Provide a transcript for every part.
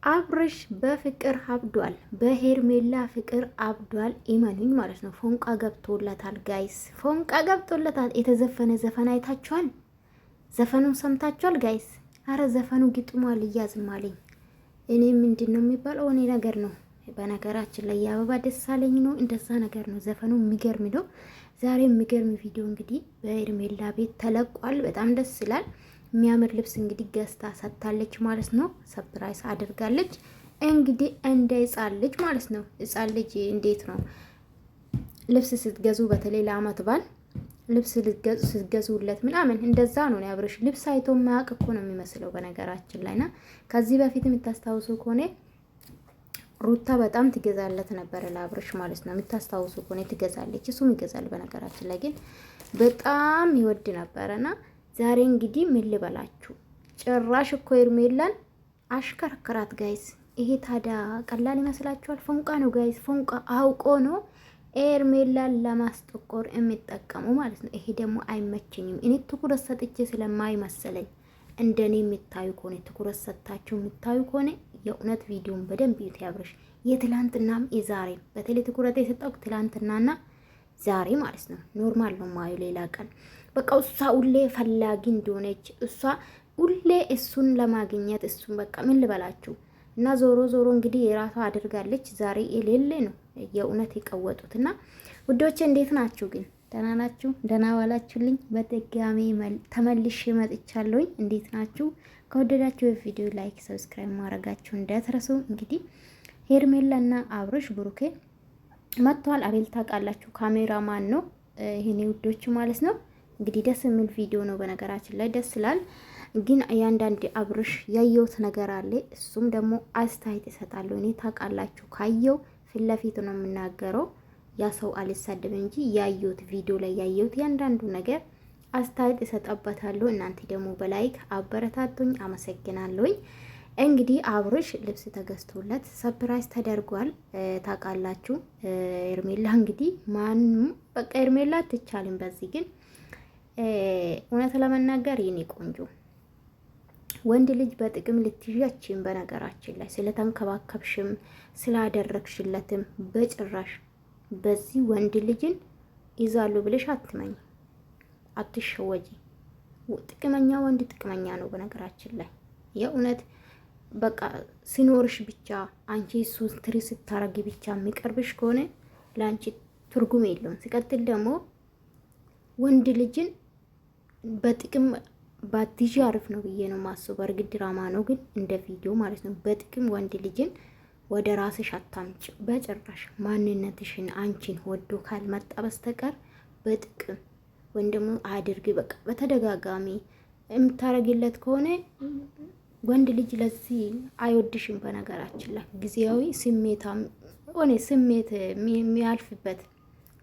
አብርሽ በፍቅር አብዷል። በሄርሜላ ፍቅር አብዷል። ኢመኑኝ ማለት ነው። ፎንቃ ገብቶለታል ጋይስ፣ ፎንቃ ገብቶለታል። የተዘፈነ ዘፈን አይታችኋል? ዘፈኑን ሰምታችኋል ጋይስ? አረ ዘፈኑ ግጥሟል እያዝማለኝ። እኔ ምንድን ነው የሚባለው? እኔ ነገር ነው በነገራችን ላይ የአበባ ደሳለኝ ነው እንደዛ ነገር ነው። ዘፈኑ የሚገርም ነው። ዛሬ የሚገርም ቪዲዮ እንግዲህ በሄርሜላ ቤት ተለቋል። በጣም ደስ ይላል። የሚያምር ልብስ እንግዲህ ገዝታ ሰጥታለች ማለት ነው። ሰፕራይዝ አድርጋለች እንግዲህ እንደ ሕፃን ልጅ ማለት ነው። ሕፃን ልጅ እንዴት ነው ልብስ ስትገዙ፣ በተለይ ለአመት በዓል ልብስ ስትገዙለት ምናምን እንደዛ ነው ያብረሽ። ልብስ አይቶ ማያውቅ እኮ ነው የሚመስለው በነገራችን ላይና ከዚህ በፊት የምታስታውሱ ከሆነ ሩታ በጣም ትገዛለት ነበር ለአብረሽ ማለት ነው። የምታስታውሱ ከሆነ ትገዛለች፣ እሱም ይገዛል። በነገራችን ላይ ግን በጣም ይወድ ነበረና ዛሬ እንግዲህ ምን ልበላችሁ፣ ጭራሽ እኮ ሄርሜላን አሽከርክራት ጋይስ። ይሄ ታዲያ ቀላል ይመስላችኋል? ፎንቃ ነው ጋይስ፣ ፎንቃ አውቆ ነው ሄርሜላን ለማስጠቆር የሚጠቀሙ ማለት ነው። ይሄ ደግሞ አይመቸኝም። እኔ ትኩረት ሰጥቼ ስለማይመሰለኝ እንደኔ የሚታዩ ከሆነ ትኩረት ሰጥታችሁ የሚታዩ ከሆነ የእውነት ቪዲዮን በደንብ ይዩት። ያብረሽ የትላንትናም የዛሬም በተለይ ትኩረት የሰጠው ትላንትናና ዛሬ ማለት ነው። ኖርማል ነው ማዩ ሌላ ቀን በቃ እሷ ሁሌ ፈላጊ እንደሆነች እሷ ሁሌ እሱን ለማግኘት እሱን በቃ ምን ልበላችሁ እና ዞሮ ዞሮ እንግዲህ የራሷ አድርጋለች። ዛሬ የሌለ ነው የእውነት የቀወጡት እና ውዶቼ እንዴት ናችሁ ግን? ደህና ናችሁ? ደህና ዋላችሁልኝ? በድጋሚ ተመልሼ መጥቻለሁኝ። እንዴት ናችሁ? ከወደዳችሁ የቪዲዮ ላይክ፣ ሰብስክራይብ ማድረጋችሁ እንዳትረሱ። እንግዲህ ሄርሜላና አብርሽ ብሩኬ መጥቷል። አቤል ታውቃላችሁ ካሜራማን ነው ይሄኔ ውዶች ማለት ነው። እንግዲህ ደስ የሚል ቪዲዮ ነው። በነገራችን ላይ ደስ ይላል። ግን ያንዳንድ አብርሽ ያየሁት ነገር አለ። እሱም ደግሞ አስተያየት ይሰጣሉ። እኔ ታውቃላችሁ ካየው ፊት ለፊት ነው የምናገረው። ያ ሰው አልሳደብ እንጂ ያየሁት ቪዲዮ ላይ ያየሁት ያንዳንዱ ነገር አስተያየት ይሰጣበታለሁ። እናንተ ደግሞ በላይክ አበረታቱኝ። አመሰግናለሁኝ። እንግዲህ አብርሽ ልብስ ተገዝቶለት ሰፕራይዝ ተደርጓል። ታውቃላችሁ ሄርሜላ እንግዲህ ማንም በቃ ሄርሜላ አትቻልም። በዚህ ግን እውነት ለመናገር የኔ ቆንጆ ወንድ ልጅ በጥቅም ልትይዣችን በነገራችን ላይ ስለተንከባከብሽም ስላደረግሽለትም በጭራሽ በዚህ ወንድ ልጅን ይዛሉ ብለሽ አትመኝ፣ አትሸወጂ። ጥቅመኛ ወንድ ጥቅመኛ ነው በነገራችን ላይ የእውነት በቃ ሲኖርሽ ብቻ አንቺ እሱን ትሪ ስታረጊ ብቻ የሚቀርብሽ ከሆነ ለአንቺ ትርጉም የለውም። ሲቀጥል ደግሞ ወንድ ልጅን በጥቅም ባትይዥ አሪፍ ነው ብዬ ነው ማስበው። በእርግጥ ድራማ ነው ግን እንደ ቪዲዮ ማለት ነው። በጥቅም ወንድ ልጅን ወደ ራስሽ አታምጭ በጭራሽ። ማንነትሽን አንቺን ወዶ ካልመጣ በስተቀር በጥቅም ወይም ደግሞ አድርጊ በቃ በተደጋጋሚ የምታረጊለት ከሆነ ወንድ ልጅ ለዚህ አይወድሽም። በነገራችን ላይ ጊዜያዊ ስሜታም ሆነ ስሜት የሚያልፍበት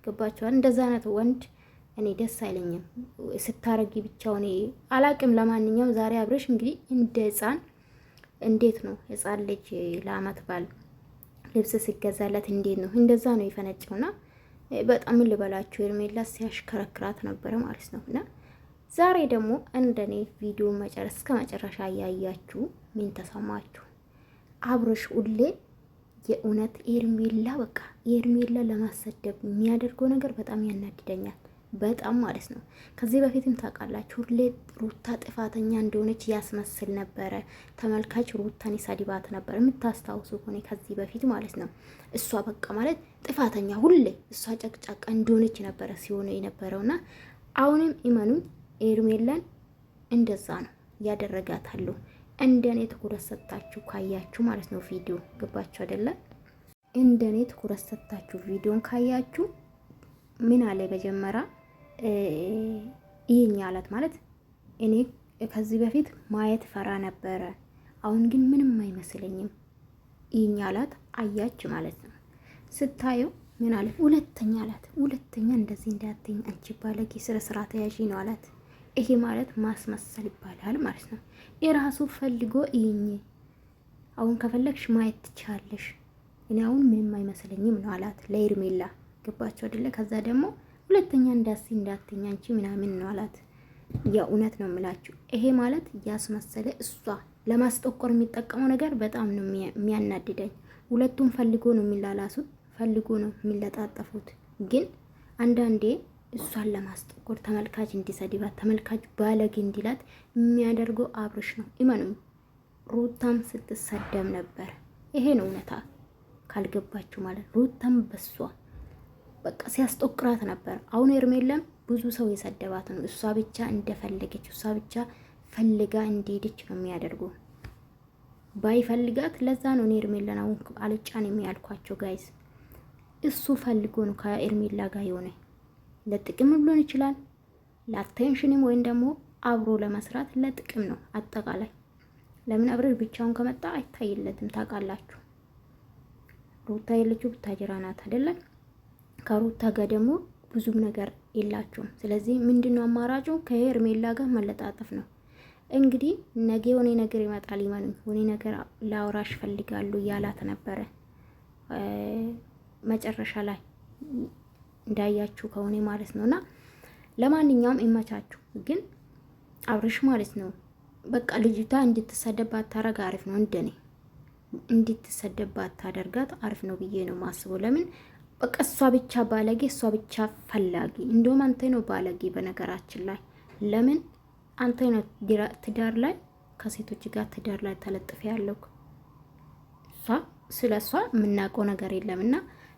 ገባችኋል? እንደዛ አይነት ወንድ እኔ ደስ አይለኝም። ስታረጊ ብቻው እኔ አላቅም። ለማንኛውም ዛሬ አብረሽ እንግዲህ እንደ ህፃን እንዴት ነው ህፃን ልጅ ለአመት በዓል ልብስ ሲገዛለት እንዴት ነው እንደዛ ነው የፈነጨውና በጣም ልበላችሁ ሄርሜላ ሲያሽከረክራት ነበረ ማለት ነው። እና ዛሬ ደግሞ እንደኔ ቪዲዮ መጨረስ እስከ መጨረሻ ያያችሁ ምን ተሰማችሁ? አብረሽ ሁሌ የእውነት ሄርሜላ በቃ ሄርሜላ ለማሰደብ የሚያደርገው ነገር በጣም ያናድደኛል። በጣም ማለት ነው። ከዚህ በፊትም ታውቃላችሁ ሁሌ ሩታ ጥፋተኛ እንደሆነች ያስመስል ነበረ። ተመልካች ሩታን ይሳድባት ነበር የምታስታውሱ ከሆነ ከዚህ በፊት ማለት ነው። እሷ በቃ ማለት ጥፋተኛ ሁሌ እሷ ጨቅጫቃ እንደሆነች ነበረ ሲሆነ የነበረውና አሁንም ኢመኑን ሄርሜላን እንደዛ ነው ያደረጋታሉ። እንደኔ ትኩረት ሰጥታችሁ ካያችሁ ማለት ነው ቪዲዮ ገባችሁ አይደለ? እንደኔ ትኩረት ሰጥታችሁ ቪዲዮን ካያችሁ ምን አለ መጀመሪያ ይሄኛ አላት ማለት እኔ ከዚህ በፊት ማየት ፈራ ነበረ፣ አሁን ግን ምንም አይመስለኝም። ይሄኛ አላት አያች ማለት ነው። ስታየው ምን አለ ሁለተኛ አላት፣ ሁለተኛ እንደዚህ እንዳትኝ አንቺ ባለጌ ስነ ስርዓት ያዢ ነው አላት። ይሄ ማለት ማስመሰል ይባላል ማለት ነው። የራሱ ፈልጎ ይሄኝ አሁን ከፈለግሽ ማየት ትቻለሽ፣ እኔ አሁን ምንም አይመስለኝም ነው አላት ለሄርሜላ ገባችሁ አይደለ? ከዛ ደግሞ ሁለተኛ እንዳትኝ አንቺ ምናምን ነው አላት። የእውነት ነው የምላችሁ ይሄ ማለት ያስመሰለ እሷ ለማስጠቆር የሚጠቀመው ነገር በጣም ነው የሚያናድደኝ። ሁለቱም ፈልጎ ነው የሚላላሱት፣ ፈልጎ ነው የሚለጣጠፉት። ግን አንዳንዴ እሷን ለማስጠቆር ተመልካች እንዲሰድባት፣ ተመልካች ባለጌ እንዲላት የሚያደርገው አብርሽ ነው። ኢመኑኝ ሩታም ስትሰደብ ነበር። ይሄ ነው እውነታ ካልገባችሁ ማለት ሩታም በሷ በቃ ሲያስጠቅራት ነበር። አሁን ሄርሜላም ብዙ ሰው የሰደባት ነው። እሷ ብቻ እንደፈለገች እሷ ብቻ ፈልጋ እንደሄደች ነው የሚያደርጉ። ባይፈልጋት ለዛ ነው ሄርሜላን አሁን አልጫን የሚያልኳቸው ጋይስ። እሱ ፈልጎ ነው ከሄርሜላ ጋር የሆነ ለጥቅም ሊሆን ይችላል፣ ለአቴንሽንም ወይም ደግሞ አብሮ ለመስራት ለጥቅም ነው አጠቃላይ። ለምን አብረሽ ብቻውን ከመጣ አይታይለትም። ታውቃላችሁ ሩታ የለችው ቡታጅራ ናት አይደለም? ከሩታ ጋር ደግሞ ብዙም ነገር የላቸውም። ስለዚህ ምንድነው አማራጩ? ከሄርሜላ ጋር መለጣጠፍ ነው። እንግዲህ ነገ የሆነ ነገር ይመጣል። ይመኑ የሆነ ነገር ላውራሽ ፈልጋሉ ያላት ነበረ። መጨረሻ ላይ እንዳያችሁ ከሆነ ማለት ነውና ለማንኛውም ይመቻችሁ። ግን አብርሽ ማለት ነው በቃ ልጅቷ እንድትሰደባት ታረጋ አሪፍ ነው። እንደኔ እንድትሰደባት ታደርጋት አሪፍ ነው ብዬ ነው ማስበው። ለምን በቃ እሷ ብቻ ባለጌ፣ እሷ ብቻ ፈላጊ። እንደውም አንተ ነው ባለጌ በነገራችን ላይ። ለምን አንተ ነው ትዳር ላይ ከሴቶች ጋር ትዳር ላይ ተለጥፈ ያለው። ስለ እሷ የምናውቀው ነገር የለምና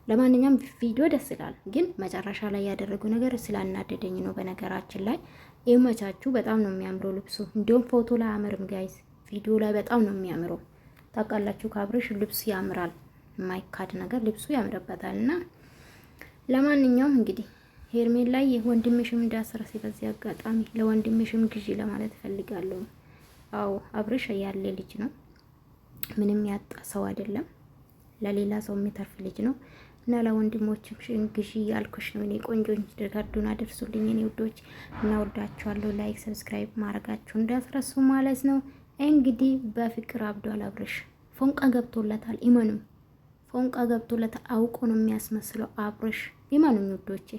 ለማንኛውም ቪዲዮ ደስ ይላል። ግን መጨረሻ ላይ ያደረገው ነገር ስላናደደኝ ነው። በነገራችን ላይ ይመቻችሁ። በጣም ነው የሚያምረው ልብሱ። እንዲሁም ፎቶ ላይ አያምርም ጋይስ፣ ቪዲዮ ላይ በጣም ነው የሚያምረው። ታውቃላችሁ ከአብርሽ ልብስ ያምራል፣ የማይካድ ነገር ልብሱ ያምርበታል። እና ለማንኛውም እንግዲህ ሄርሜላ ላይ ወንድምሽም እንዳስረስ በዚህ አጋጣሚ ለወንድምሽም ግዢ ለማለት ፈልጋለሁ። አዎ አብርሽ ያለ ልጅ ነው፣ ምንም ያጣ ሰው አይደለም፣ ለሌላ ሰው የሚተርፍ ልጅ ነው። እና ለወንድሞችም ግዢ ያልኩሽ ነው። እኔ ቆንጆ ድርጋዱን አደርሱልኝ እኔ ውዶች፣ እና ወዳችኋለሁ። ላይክ ሰብስክራይብ ማድረጋችሁ እንዳትረሱ ማለት ነው። እንግዲህ በፍቅር አብዷል አብርሽ። ፎንቃ ገብቶለታል። ኢመኑ ፎንቃ ገብቶለታል። አውቆ ነው የሚያስመስለው አብርሽ። ኢመኑኝ ውዶቼ።